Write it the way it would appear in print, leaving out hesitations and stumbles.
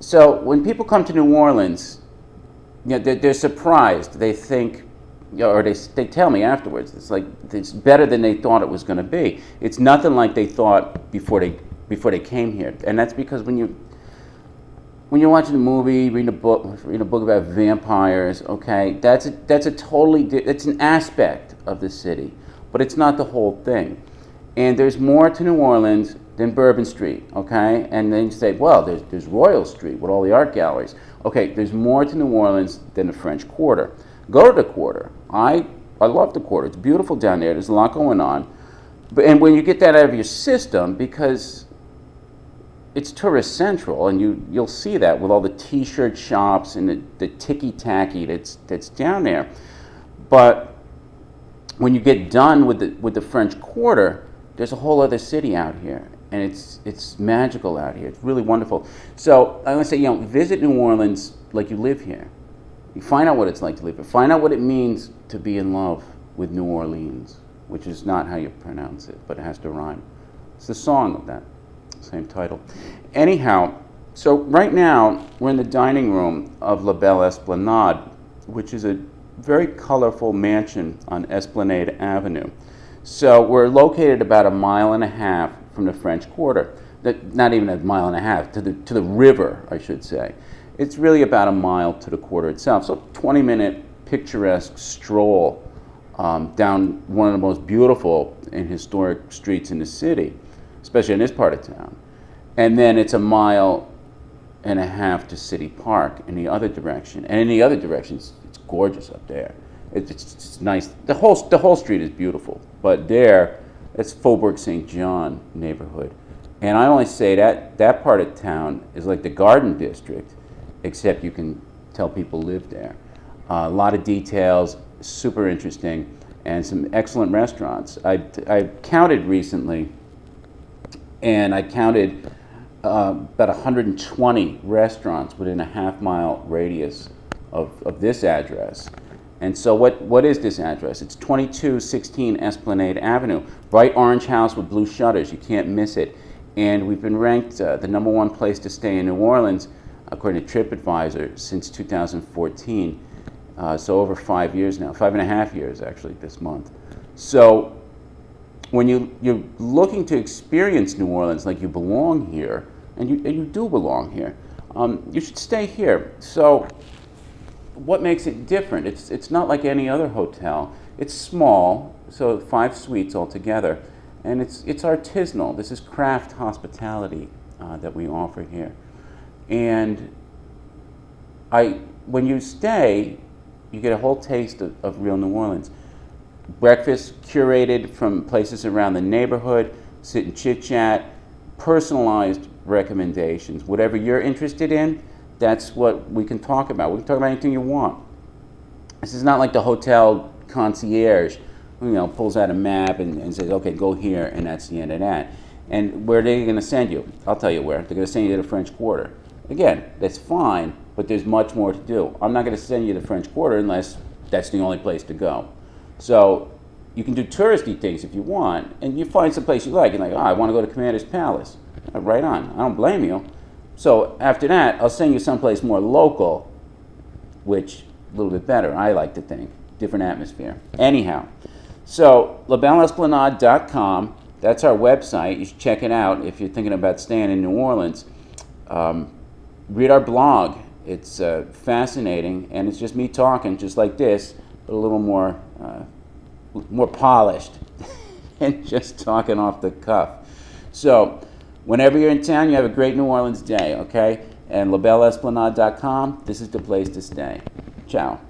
So when people come to New Orleans, they're surprised. They think, or they tell me afterwards, it's like it's better than they thought it was going to be. It's nothing like they thought before they came here, and that's because when you're watching a movie, reading a book about vampires, okay, that's an aspect of the city, but it's not the whole thing. And there's more to New Orleans than Bourbon Street, okay? And then you say, well, there's Royal Street with all the art galleries. Okay, there's more to New Orleans than the French Quarter. Go to the Quarter. I love the Quarter. It's beautiful down there. There's a lot going on. And when you get that out of your system, because it's tourist central, and you'll see that with all the T-shirt shops and the ticky-tacky that's down there. But when you get done with the French Quarter, there's a whole other city out here, and it's magical out here. It's really wonderful. So I want to say, visit New Orleans like you live here. You find out what it's like to live here. Find out what it means to be in love with New Orleans, which is not how you pronounce it, but it has to rhyme. It's the song of that same title. Anyhow, so right now we're in the dining room of La Belle Esplanade, which is a very colorful mansion on Esplanade Avenue. So we're located about 1.5 miles from the French Quarter. Not even 1.5 miles, to the river, I should say. It's really about 1 mile to the Quarter itself. So 20-minute picturesque stroll down one of the most beautiful and historic streets in the city, especially in this part of town. And then it's 1.5 miles to City Park in the other direction. And in the other direction, it's gorgeous up there. It's nice. The whole street is beautiful. But there, it's Faubourg St. John neighborhood. And I only say that part of town is like the Garden District, except you can tell people live there. A lot of details, super interesting, and some excellent restaurants. I counted recently, and I counted about 120 restaurants within a half-mile radius of this address. And so what is this address? It's 2216 Esplanade Avenue, bright orange house with blue shutters. You can't miss it. And we've been ranked the #1 place to stay in New Orleans, according to TripAdvisor, since 2014. So over 5 years now, 5.5 years actually this month. So when you're looking to experience New Orleans like you belong here, and you do belong here, you should stay here. So what makes it different? It's not like any other hotel. It's small, so 5 suites altogether, and it's artisanal. This is craft hospitality that we offer here. And when you stay, you get a whole taste of real New Orleans. Breakfast curated from places around the neighborhood, sit and chit-chat, personalized recommendations. Whatever you're interested in, that's what we can talk about. We can talk about anything you want. This is not like the hotel concierge who pulls out a map and says, okay, go here, and that's the end of that. And where are they going to send you? I'll tell you where. They're going to send you to the French Quarter. Again, that's fine, but there's much more to do. I'm not going to send you to the French Quarter unless that's the only place to go. So you can do touristy things if you want, and you find some place you like, and I want to go to Commander's Palace. Right on. I don't blame you. So after that, I'll send you someplace more local, which a little bit better, I like to think. Different atmosphere. Anyhow, so labelleesplanade.com, that's our website. You should check it out if you're thinking about staying in New Orleans. Read our blog. It's fascinating, and it's just me talking, just like this, but a little more polished and just talking off the cuff. So whenever you're in town, you have a great New Orleans day, okay? And labelleesplanade.com, this is the place to stay. Ciao.